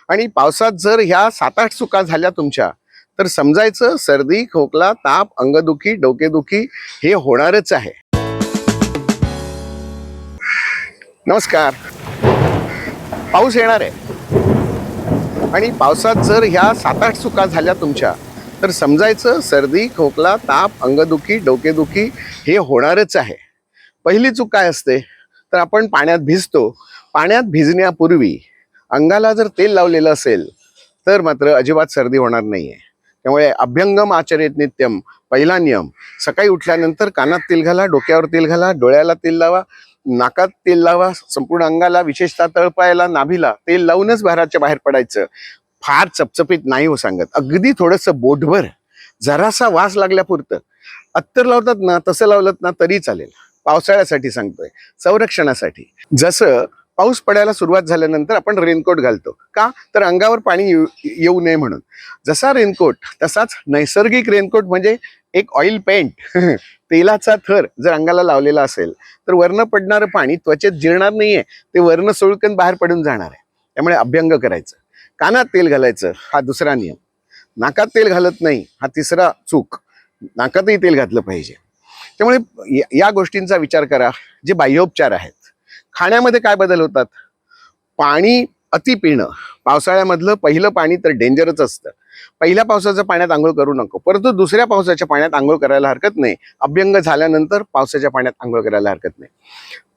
आणि पावसात जर ह्या 7-8 चुका झाल्या तुमच्या, तर समजायचं सर्दी, खोकला, ताप, अंगदुखी, डोकेदुखी हे होणारच आहे. नमस्कार. पाऊस येणार आहे आणि पावसात जर ह्या 7-8 चुका झाल्या तुमच्या, तर समजायचं सर्दी, खोकला, ताप, अंगदुखी, डोकेदुखी हे होणारच आहे. पहिली चूक काय असते, तर आपण पाण्यात भिजतो. पाण्यात भिजण्यापूर्वी अंगाला जर तेल लावलेलं असेल तर मात्र अजिबात सर्दी होणार नाहीये. त्यामुळे अभ्यंगम आचरेत नित्यम पहिला नियम, सकाळी उठल्यानंतर कानात तेल घाला, डोक्यावर तेल घाला, डोळ्याला तेल लावा, नाकात तेल लावा, संपूर्ण अंगाला विशेषतः तळपायाला, नाभीला तेल लावूनच घराच्या बाहेर पडायचं. फार चपचपीत नाही हो सांगत, अगदी थोडंसं बोटभर जरासा वास लागल्यापुरतं. अत्तर लावतात ना, तसं लावलं ना तरी चालेल. पावसाळ्यासाठी सांगतोय, संरक्षणासाठी. जसं पाऊस पडायला सुरुवात झाल्यानंतर आपण रेनकोट घालतो का, तर अंगावर पाणी येऊ नये म्हणून. जसा रेनकोट तसाच नैसर्गिक रेनकोट म्हणजे एक ऑइल पेंट तेलाचा थर जर अंगाला लावलेला असेल तर वरनं पडणारं पाणी त्वचेत जिरणार नाहीये, ते वरनं सुळकन बाहेर पडून जाणार आहे. त्यामुळे अभ्यंग करायचं. कानात तेल घालायचं हा दुसरा नियम. नाकात तेल घालत नाही हा तिसरा चूक. नाकातही तेल घातलं पाहिजे. त्यामुळे या गोष्टींचा विचार करा. जे बाह्योपचार आहेत, खाण्यामध्ये काय बदल होतात. पाणी अति पिणं, पावसाळ्यामधलं पहिलं पाणी तर डेंजरच असतं. पहिल्या पावसाच्या पाण्यात आंघोळ करू नको, परंतु दुसऱ्या पावसाच्या पाण्यात आंघोळ करायला हरकत नाही. अभ्यंग झाल्यानंतर पावसाच्या पाण्यात आंघोळ करायला हरकत नाही.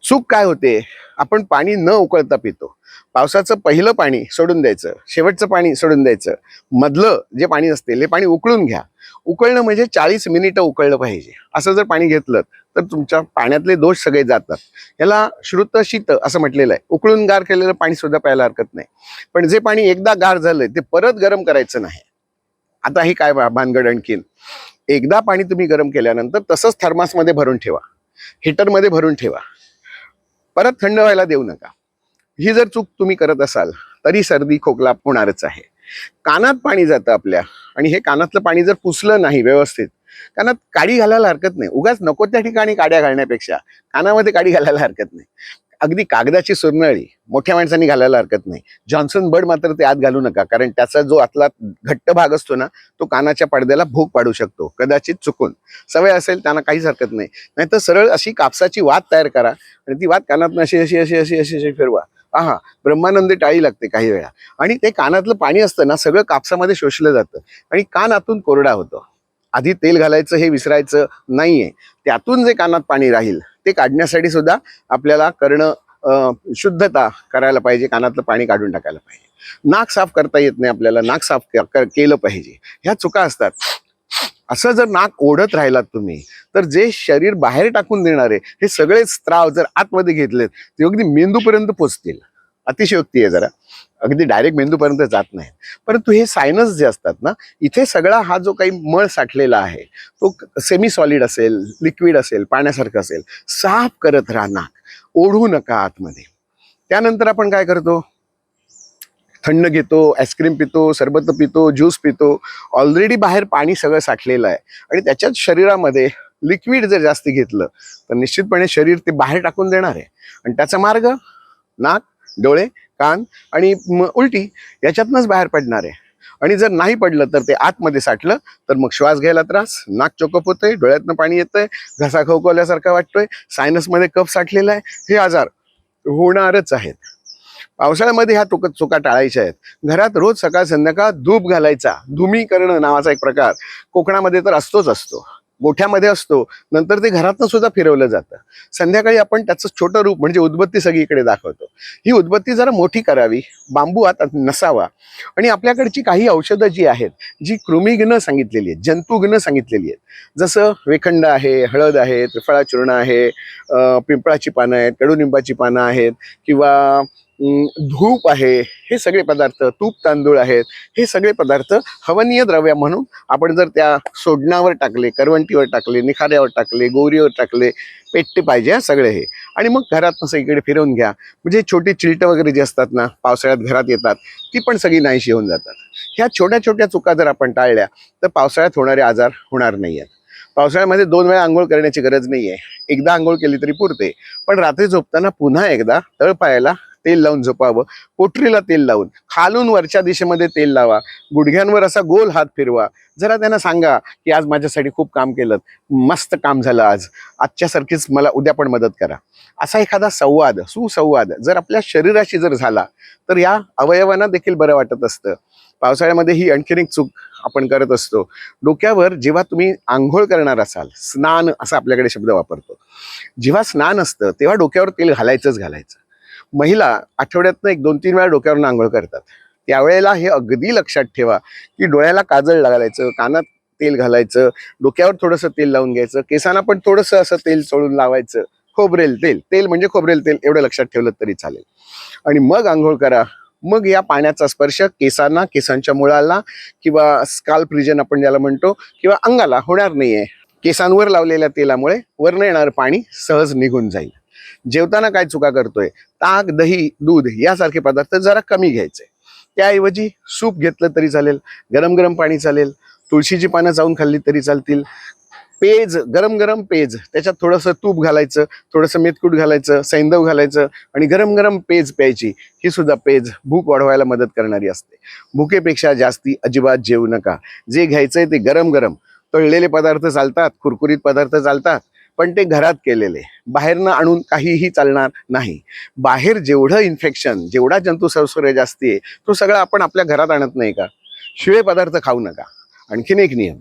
चूक काय होते, आपण पाणी न उकळता पितो. पावसाचं पहिलं पाणी सोडून द्यायचं, शेवटचं पाणी सोडून द्यायचं, मधलं जे पाणी असते ते पाणी उकळून घ्या. उकळणं म्हणजे 40 मिनिटं उकळलं पाहिजे. असं जर पाणी घेतलं तर तुमच्या पाण्यातले दोष सगळे जातात. याला श्रुत शीत असं म्हटलेलं आहे. उकळून गार केलेलं पाणी सुद्धा प्यायला हरकत नाही. पण जे पाणी एकदा गार झालंय ते परत गरम करायचं नाही. आता ही काय भानगड आणखीन. एकदा पाणी तुम्ही गरम केल्यानंतर तसंच थर्मासमध्ये भरून ठेवा, हिटरमध्ये भरून ठेवा, परत थंड व्हायला देऊ नका. ही जर चूक तुम्ही करत असाल तरी सर्दी खोकला होणारच आहे. कानात पाणी जातं आपल्या, आणि हे कानातलं पाणी जर पुसलं नाही व्यवस्थित, कानात काडी घालायला हरकत नाही. उगाच नको त्या ठिकाणी काड्या घालण्यापेक्षा कानामध्ये काडी घालायला हरकत नाही. अगदी कागदाची सुरनळी मोठ्या माणसांनी घालायला हरकत नाही. जॉन्सन बर्ड मात्र ते आत घालू नका, कारण त्याचा जो आतला घट्ट भाग असतो ना, तो कानाच्या पडद्याला भूक पाडू शकतो. कदाचित चुकून सवय असेल त्यांना काहीच हरकत नाही. नाहीतर सरळ अशी कापसाची वात तयार करा आणि ती वात कानातून अशी अशी अशी अशी अशी अशी फिरवा. आहा, ब्रह्मानंदी टाळी लागते काही वेळा. आणि ते कानातलं पाणी असतं ना, सगळं कापसामध्ये शोषलं जातं आणि कान आतून कोरडा होतो. आधी तेल घालायचं हे विसरायचं नाहीये. त्यातून जे कानात पाणी राहील ते काढण्यासाठी सुद्धा आपल्याला करणं शुद्धता करायला पाहिजे. कानातलं पाणी काढून टाकायला पाहिजे. नाक साफ करता येत नाही आपल्याला, नाक साफ केलं पाहिजे. ह्या चुका असतात. असं जर नाक ओढत राहिलात तुम्ही तर जे शरीर बाहेर टाकून देणारे हे सगळे स्त्राव जर आतमध्ये घेतलेत ते अगदी मेंदूपर्यंत पोचतील. अतिशयोक्ती आहे जरा, अगदी डायरेक्ट मेंदूपर्यंत जात नाही. परंतु हे सायनस जे असतात ना, इथे सगळा हा जो काही मळ साठलेला आहे तो सेमी सॉलिड असेल, लिक्विड असेल, पाण्यासारखं असेल, साफ करत राहा. नाक ओढू नका आतमध्ये. त्यानंतर आपण काय करतो, थंड घेतो, आईस्क्रीम पितो, सरबत पितो, ज्यूस पितो. ऑलरेडी बाहेर पाणी सगळं साठलेलं आहे आणि त्याच्यात शरीरामध्ये लिक्विड जर जास्त घेतलं तर निश्चितपणे शरीर ते बाहेर टाकून देणार आहे. आणि त्याचा मार्ग नाक, डोळे, कान आणि उलटी याच्यातनंच बाहेर पडणार आहे. आणि जर नाही पडलं तर ते आतमध्ये साठलं तर मग श्वास घ्यायला त्रास, नाक चोकप होतंय, डोळ्यातनं पाणी येतंय, घसा खवखवल्यासारखा वाटतोय, सायनसमध्ये कफ साठलेला आहे. हे आजार होणारच आहेत. पावसाळ्यामध्ये ह्या चुका टाळायच्या आहेत. घरात रोज सकाळ संध्याकाळ धूप घालायचा. धुमीकरण नावाचा एक प्रकार कोकणामध्ये तर असतो, गोठ्यामध्ये असतो, नंतर ते घरातनं सुद्धा फिरवलं जातं. संध्याकाळी आपण त्याचं छोटं रूप म्हणजे उदबत्ती सगळीकडे दाखवतो. ही उदबत्ती जरा मोठी करावी, बांबू आत नसावा. आणि आपल्याकडची काही औषधं जी आहेत, जी कृमिघ्न सांगितलेली आहेत, जंतुघ्न सांगितलेली आहेत, जसं वेखंड आहे, हळद आहे, त्रिफळा चूर्ण आहे, पिंपळाची पानं आहेत, कडुनिंबाची पानं आहेत, किंवा धूप आहे, हे सगळे पदार्थ, तूप तांदूळ आहेत, हे सगळे पदार्थ हवनीय द्रव्य म्हणून आपण जर त्या सोडण्यावर टाकले, करवंटीवर टाकले, निखाऱ्यावर टाकले, गोवरीवर टाकले, पेटते पाहिजे सगळे हे. आणि मग घरात सगळीकडे फिरवून घ्या. म्हणजे छोटी चिलटं वगैरे जी असतात ना, पावसाळ्यात घरात येतात, ती पण सगळी नाहीशी होऊन जातात. ह्या छोट्या छोट्या चुका जर आपण टाळल्या तर पावसाळ्यात होणारे आजार होणार नाही आहेत. पावसाळ्यामध्ये 2 वेळा आंघोळ करण्याची गरज नाहीये. एकदा आंघोळ केली तरी पुरते. पण रात्री झोपताना पुन्हा एकदा तळपायाला तेल लावून झोपावं, पोटरीला तेल लावून, खालून वरच्या दिशेमध्ये तेल लावा, गुडघ्यांवर असा गोल हात फिरवा. जरा त्यांना सांगा की आज माझ्यासाठी खूप काम केलं, मस्त काम झालं आज, आजच्यासारखीच मला उद्या पण मदत करा. असा एखादा संवाद, सुसंवाद जर आपल्या शरीराशी जर झाला तर या अवयवांना देखील बरं वाटत असतं. पावसाळ्यामध्ये ही आणखीन एक चूक आपण करत असतो. डोक्यावर जेव्हा तुम्ही आंघोळ करणार असाल, स्नान असा आपल्याकडे शब्द वापरतो, जेव्हा स्नान असतं तेव्हा डोक्यावर तेल घालायचं. महिला आठवड्यातनं 1-2-3 वेळा डोक्यावरून आंघोळ करतात. त्यावेळेला हे अगदी लक्षात ठेवा की डोळ्याला काजळ घालायचं, कानात तेल घालायचं, डोक्यावर थोडंसं तेल लावून घ्यायचं, केसांना पण थोडंसं असं तेल चोळून लावायचं. खोबरेल तेल, तेल म्हणजे खोबरेल तेल, एवढं लक्षात ठेवलं तरी चालेल. आणि मग आंघोळ करा. मग या पाण्याचा स्पर्श केसांना, केसांच्या मुळाला किंवा स्काल्प रिजन आपण ज्याला म्हणतो, किंवा अंगाला होणार नाहीये. केसांवर लावलेल्या तेलामुळे वरनं येणारं पाणी सहज निघून जाईल. जेवताना काय चुका करतोय, ताक, दही, दूध यासारखे पदार्थ जरा कमी घ्यायचे. त्याऐवजी सूप घेतलं तरी चालेल, गरम गरम पाणी चालेल, तुळशीची पानं चावून खाल्ली तरी चालतील. पेज, गरम गरम पेज, त्याच्यात थोडंसं तूप घालायचं, थोडंसं मेथकूट घालायचं, सैंधव घालायचं आणि गरम गरम पेज प्यायची. ही सुद्धा पेज भूक वाढवायला मदत करणारी असते. भुकेपेक्षा जास्ती अजिबात जेवू नका. जे घ्यायचंय ते गरम गरम. तळलेले पदार्थ चालतात, कुरकुरीत पदार्थ चालतात, पण ते घरात केलेले, बाहेरनं आणून काहीही चालणार नाही. बाहेर जेवढं इन्फेक्शन, जेवढा जंतू संसर्ग जास्ती आहे, तो सगळा आपण आपल्या घरात आणत नाही का? शिळे पदार्थ खाऊ नका. आणखीन एक नियम,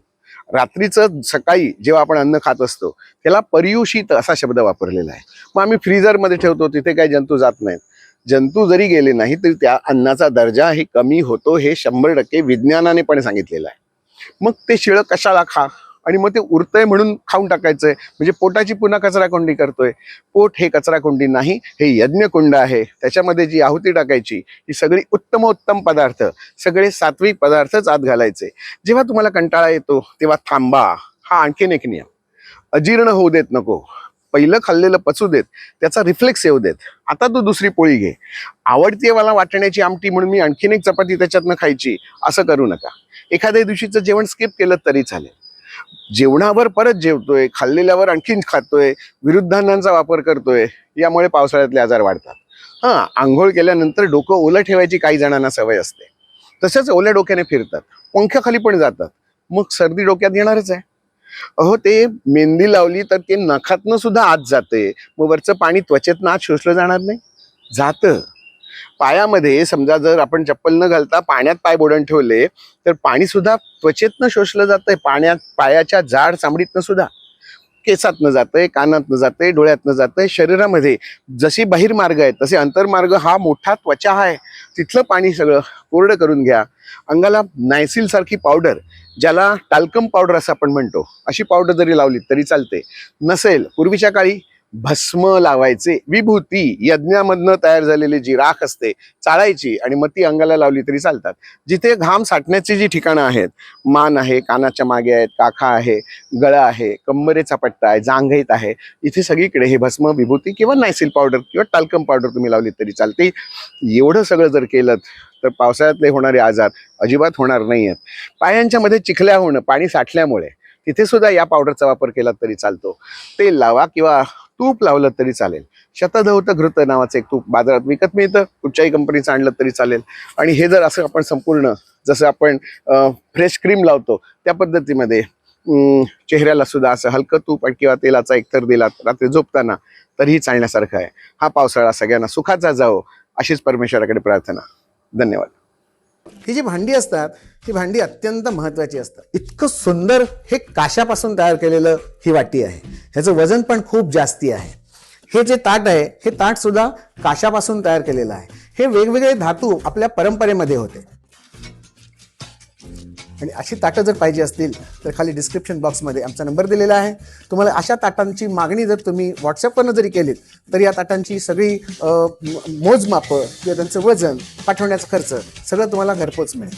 रात्रीचं सकाळी जेव्हा आपण अन्न खात असतो त्याला पर्युषित असा शब्द वापरलेला आहे. मग आम्ही फ्रीजरमध्ये ठेवतो, तिथे काही जंतू जात नाहीत. जंतू जरी गेले नाही तरी त्या अन्नाचा दर्जा हे कमी होतो, हे 100% विज्ञानाने पण सांगितलेलं आहे. मग ते शिळं कशाला खा, आणि मग ते उरतंय म्हणून खाऊन टाकायचंय म्हणजे पोटाची पुन्हा कचराकोंडी करतोय. पोट हे कचराकोंडी नाही, हे यज्ञकुंड आहे. त्याच्यामध्ये जी आहुती टाकायची ही सगळी उत्तमोत्तम पदार्थ, सगळे सात्विक पदार्थच आत घालायचे. जेव्हा तुम्हाला कंटाळा येतो तेव्हा थांबा. हा आणखीन एक नियम. अजीर्ण होऊ देत नको. पहिलं खाल्लेलं पचू देत, त्याचा रिफ्लेक्स येऊ देत. आता तू दुसरी पोळी घे. आवडतीये मला वाटण्याची आमटी म्हणून मी आणखीन एक चपाती त्याच्यातनं खायची, असं करू नका. एखाद्या दिवशीचं जेवण स्किप केलं तरी चालेल. जेवणावर परत जेवतोय, खाल्लेल्यावर आणखीन खातोय, विरुद्धांनांचा वापर करतोय, यामुळे पावसाळ्यातले आजार वाढतात. आंघोळ केल्यानंतर डोकं ओलं ठेवायची काही जणांना सवय असते. तसंच ओल्या डोक्याने फिरतात, पंख्याखाली पण जातात, मग सर्दी डोक्यात येणारच आहे. अहो, ते मेहंदी लावली तर ते नखातनं सुद्धा आत जाते, मग वरचं पाणी त्वचेतनं आत शोषलं जाणार नाही? जातं. पायामध्ये समजा जर आपण चप्पल न घालता पाण्यात पाय बोडून ठेवले तर पाणी सुद्धा त्वचेतनं शोषलं जातंय, पायाच्या जाड चामडीतनं सुद्धा. केसातनं जातंय, कानातनं जातंय, डोळ्यातनं जातंय. शरीरामध्ये जशी बहिर्मार्ग आहेत तसे अंतर्मार्ग हा मोठा त्वचा आहे, तिथलं पाणी सगळं कोरडं करून घ्या. अंगाला नायसिल सारखी पावडर, ज्याला टाल्कम पावडर असं आपण म्हणतो, अशी पावडर जरी लावली तरी चालते. नसेल, पूर्वीच्या काळी भस्म लावायचे, विभूती यज्ञामधनं तयार झालेली जी राख असते चाळायची आणि मग ती अंगाला लावली तरी चालतात. जिथे घाम साठण्याची जी ठिकाणं आहेत, मान आहे, कानाच्या मागे आहेत, काखा आहे, गळा आहे, कंबरेचा पट्टा आहे, जांघेत आहे, इथे सगळीकडे हे भस्म, विभूती किंवा नायसिल पावडर किंवा टाल्कम पावडर तुम्ही लावली तरी चालते. एवढं सगळं जर केलं तर पावसाळ्यातले होणारे आजार अजिबात होणार नाही आहेत. पायांच्या मध्ये चिखल्या होणं, पाणी साठल्यामुळे, तिथे सुद्धा या पावडरचा वापर केला तरी चालतो. तेल लावा किंवा तूप लावलं तरी चालेल. शतधौत घृत नावाचं एक तूप बाजारात विकत मिळतं, कुठच्याही कंपनीचं आणलं तरी चालेल. आणि हे जर असं आपण संपूर्ण, जसं आपण फ्रेश क्रीम लावतो त्या पद्धतीमध्ये चेहऱ्याला सुद्धा असं हलकं तूप किंवा तेलाचा एक थर दिलात रात्री झोपताना तरीही चालण्यासारखं आहे. हा पावसाळा सगळ्यांना सुखाचा जावो अशीच परमेश्वराकडे प्रार्थना. धन्यवाद. ही जी भांडी असतात, ही भांडी अत्यंत महत्त्वाची असतात. इतकं सुंदर हे काशापासून तयार केलेलं ही वाटी आहे. ह्याचं वजन पण खूप जास्ती आहे. हे जे ताट आहे, हे ताट सुद्धा काशापासून तयार केलेलं आहे. हे वेगवेगळे धातू आपल्या परंपरेमध्ये होते. आणि अशी ताटं जर पाहिजे असतील तर खाली डिस्क्रिप्शन बॉक्समध्ये आमचा नंबर दिलेला आहे. तुम्हाला अशा ताटांची मागणी जर तुम्ही व्हॉट्सअपवरनं जरी केलीत तर या ताटांची सगळी मोजमापं किंवा त्यांचं वजन, पाठवण्याचा खर्च सगळं तुम्हाला घरपोच मिळेल.